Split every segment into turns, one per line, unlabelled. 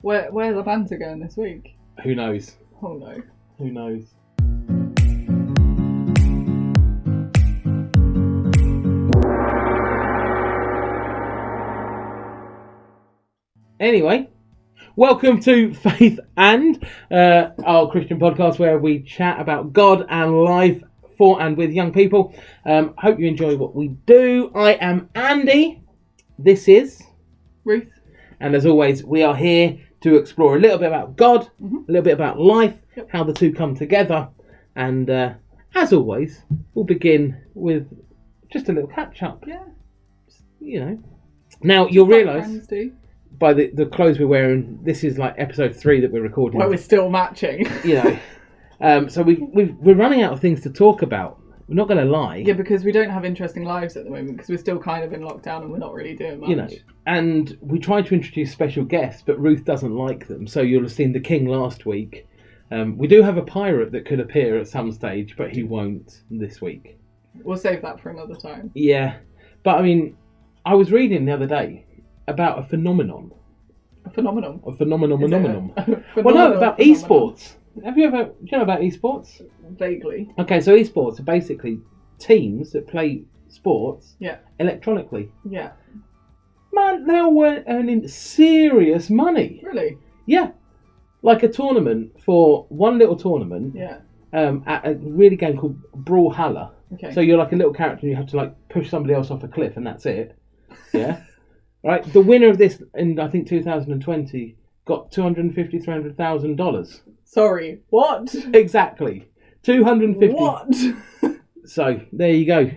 Where the bands are going this week?
Who knows?
Oh no.
Who knows? Anyway, welcome to Faith and, our Christian podcast where we chat about God and life for and with young people. Hope you enjoy what we do. I am Andy. This is
Ruth.
And as always, we are here to explore a little bit about God, a little bit about life, how the two come together. And as always, we'll begin with just a little catch-up.
Yeah.
You know. Now, you'll realise
Friends do.
by the clothes we're wearing, this is like episode 3 that we're recording.
Well, we're still matching.
You know. So we're running out of things to talk about. We're not going to lie.
Yeah, because we don't have interesting lives at the moment because we're still kind of in lockdown and we're not really doing much.
You know, and we tried to introduce special guests, but Ruth doesn't like them. So you'll have seen the King last week. We do have a pirate that could appear at some stage, but he won't this week.
We'll save that for another time.
Yeah, but I mean, I was reading the other day about a phenomenon.
A phenomenon.
A phenomenon.
Well,
no, about esports. Do you know about esports?
Vaguely.
Okay, so esports are basically teams that play sports electronically.
Yeah.
Man, they were earning serious money.
Really?
Yeah. Like a tournament for one little tournament.
Yeah.
At a really game called Brawlhalla.
Okay.
So you're like a little character and you have to like push somebody else off a cliff and that's it. Yeah. Right. The winner of this in I think 2020 got $250,000, $300,000.
Sorry. What?
Exactly. 250.
What?
So there you go.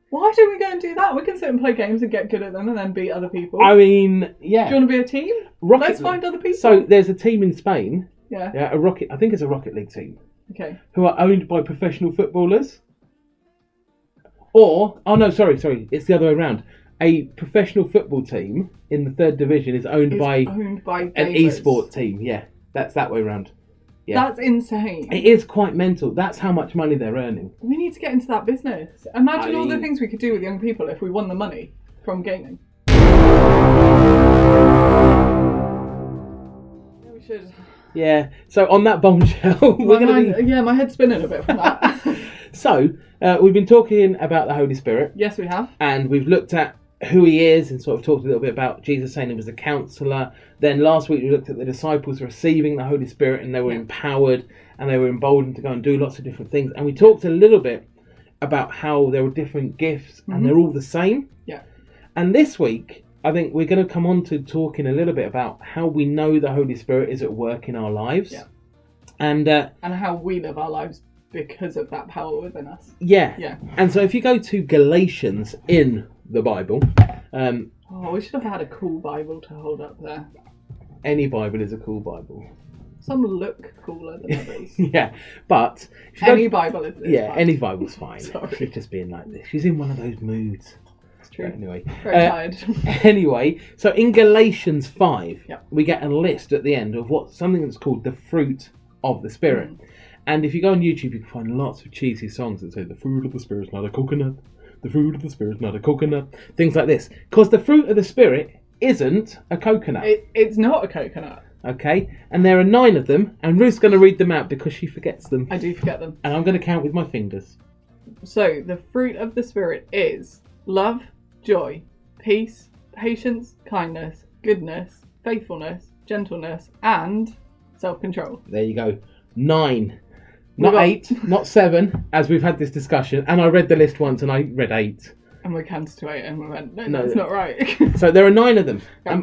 Why don't we go and do that? We can sit and play games and get good at them and then beat other people.
I mean, yeah.
Do you want to be a team? Let's find other people.
So there's a team in Spain.
Yeah.
Yeah. I think it's a Rocket League team.
Okay.
Who are owned by professional footballers. Or, oh no, sorry, it's the other way around. A professional football team in the 3rd division is owned by
an
gamers. Esport team. Yeah, that's that way around. Yeah.
That's insane.
It is quite mental. That's how much money they're earning.
We need to get into that business. Imagine all the things we could do with young people if we won the money from gaming. Yeah, we should.
Yeah, so on that bombshell,
my head's spinning a bit from that.
So, we've been talking about the Holy Spirit.
Yes, we have.
And we've looked at who he is and sort of talked a little bit about Jesus saying he was a counsellor. Then last week we looked at the disciples receiving the Holy Spirit and they were empowered and they were emboldened to go and do lots of different things. And we talked a little bit about how there were different gifts and they're all the same.
Yeah.
And this week, I think we're going to come on to talking a little bit about how we know the Holy Spirit is at work in our lives.
Yeah.
And
how we live our lives because of that power within us.
Yeah.
Yeah.
And so if you go to Galatians in the Bible...
we should have had a cool Bible to hold up there.
Any Bible is a cool Bible.
Some look cooler than others.
Yeah, but...
Any Bible is
Yeah,
fine.
any Bible's fine.
Sorry.
She's just being like this. She's in one of those moods.
It's true.
But anyway.
Very tired.
Anyway, so in Galatians 5,
Yep.
we get a list at the end of something that's called the fruit of the Spirit. And if you go on YouTube, you can find lots of cheesy songs that say, the fruit of the Spirit is not a coconut. The fruit of the Spirit is not a coconut. Things like this. Because the fruit of the Spirit isn't a coconut.
It's not a coconut.
Okay? And there are 9 of them. And Ruth's going to read them out because she forgets them.
I do forget them.
And I'm going to count with my fingers.
So, the fruit of the Spirit is love, joy, peace, patience, kindness, goodness, faithfulness, gentleness, and self-control.
There you go. 9. Not 8, not 7, as we've had this discussion. And I read the list once and I read 8.
And we counted to 8 and we went, no, that's not right.
So there are 9 of them.
Yeah.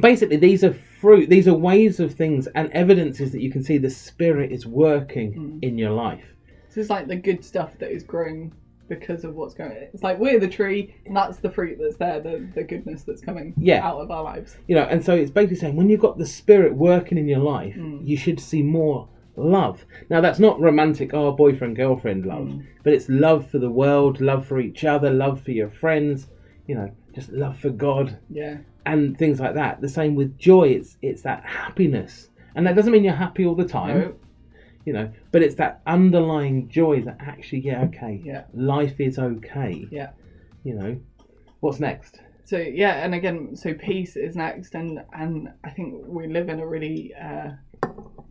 Basically, these are fruit. These are ways of things and evidences that you can see the Spirit is working in your life.
This is like the good stuff that is growing because of what's going on. It's like we're the tree and that's the fruit that's there, the goodness that's coming out of our lives.
You know, and so it's basically saying when you've got the Spirit working in your life, you should see more love. Now that's not romantic, boyfriend, girlfriend love, but it's love for the world, love for each other, love for your friends, you know, just love for God.
Yeah.
And things like that. The same with joy, it's that happiness. And that doesn't mean you're happy all the time.
No.
You know, but it's that underlying joy that actually,
Yeah.
life is okay.
Yeah.
You know. What's next?
So yeah, and again, so peace is next, and I think we live in a really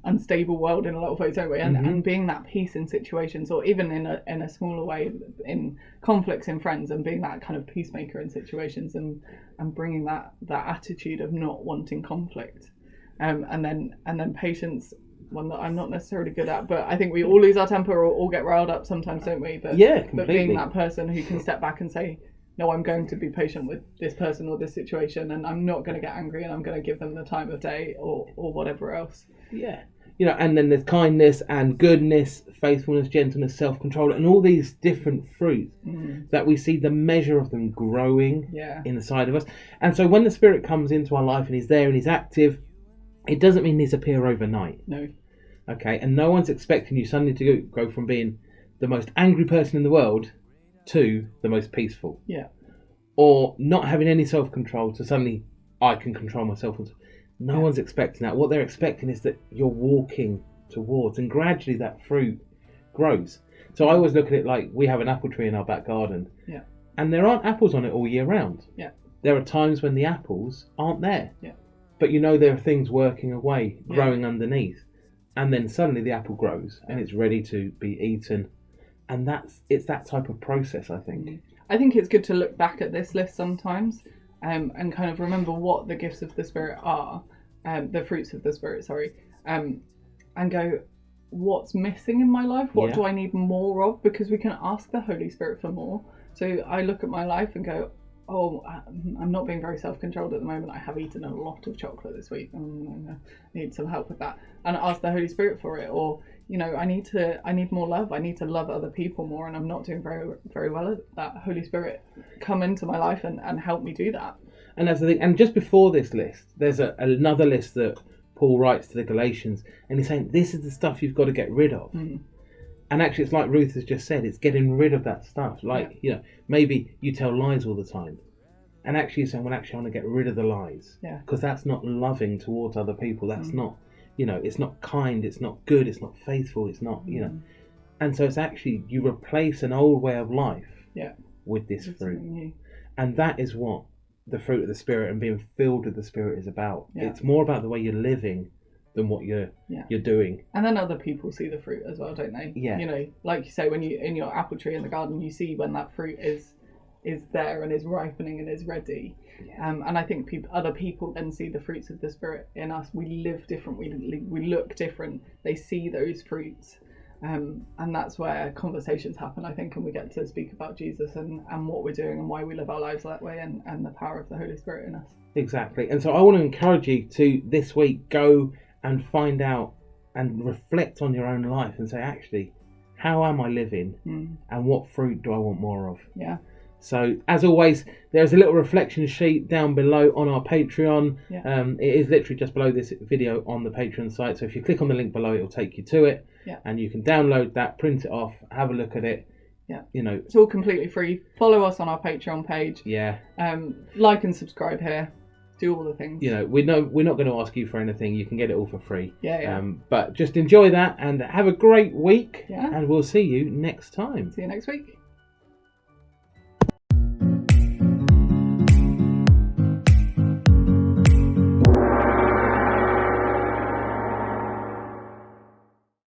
unstable world in a lot of ways, don't we? And being that peace in situations, or even in a smaller way, in conflicts in friends, and being that kind of peacemaker in situations, and bringing that attitude of not wanting conflict, and then patience. One that I'm not necessarily good at, but I think we all lose our temper or all get riled up sometimes, don't we? But
yeah, completely.
But being that person who can step back and say, no, I'm going to be patient with this person or this situation, and I'm not going to get angry, and I'm going to give them the time of day or whatever else.
Yeah. And then there's kindness and goodness, faithfulness, gentleness, self-control, and all these different fruits that we see the measure of them growing inside of us. And so when the Spirit comes into our life and He's there and He's active, it doesn't mean He's appear overnight.
No.
Okay, and no one's expecting you suddenly to go from being the most angry person in the world to the most peaceful.
Yeah.
Or not having any self-control to suddenly, I can control myself. No one's expecting that. What they're expecting is that you're walking towards, and gradually that fruit grows. So I always look at it like we have an apple tree in our back garden.
Yeah.
And there aren't apples on it all year round.
Yeah.
There are times when the apples aren't there.
Yeah.
But there are things working away, growing underneath. And then suddenly the apple grows and it's ready to be eaten. And it's that type of process, I think.
I think it's good to look back at this list sometimes, and kind of remember what the gifts of the Spirit are, the fruits of the Spirit, sorry, and go, what's missing in my life? What do I need more of? Because we can ask the Holy Spirit for more. So I look at my life and go, oh, I'm not being very self-controlled at the moment. I have eaten a lot of chocolate this week. I need some help with that. And ask the Holy Spirit for it. Or, I need more love. I need to love other people more, and I'm not doing very, very well at that. Holy Spirit, come into my life and help me do that.
And that's the thing. And just before this list, there's another list that Paul writes to the Galatians, and he's saying, this is the stuff you've got to get rid of. And actually, it's like Ruth has just said, it's getting rid of that stuff. Like, maybe you tell lies all the time. And actually you're saying, well, actually, I want to get rid of the lies.
Yeah.
Because that's not loving towards other people. That's not, it's not kind. It's not good. It's not faithful. It's not, And so it's actually, you replace an old way of life with this fruit. And that is what the fruit of the Spirit and being filled with the Spirit is about. Yeah. It's more about the way you're living than what you're doing.
And then other people see the fruit as well, don't they?
Yeah.
Like you say, when you in your apple tree in the garden, you see when that fruit is there and is ripening and is ready. Yeah. And I think other people then see the fruits of the Spirit in us. We live different. We look different. They see those fruits. And that's where conversations happen, I think, and we get to speak about Jesus and what we're doing and why we live our lives that way, and the power of the Holy Spirit in us.
Exactly. And so I want to encourage you to this week go and find out and reflect on your own life and say, actually, how am I living and what fruit do I want more of?
Yeah.
So, as always, there's a little reflection sheet down below on our Patreon. Yeah. It is literally just below this video on the Patreon site. So if you click on the link below, it'll take you to it.
Yeah.
And you can download that, print it off, have a look at it.
Yeah. It's all completely free. Follow us on our Patreon page.
Yeah.
Like and subscribe here. Do all the things.
We're not going to ask you for anything. You can get it all for free.
Yeah.
But just enjoy that and have a great week.
Yeah.
And we'll see you next time.
See you next week.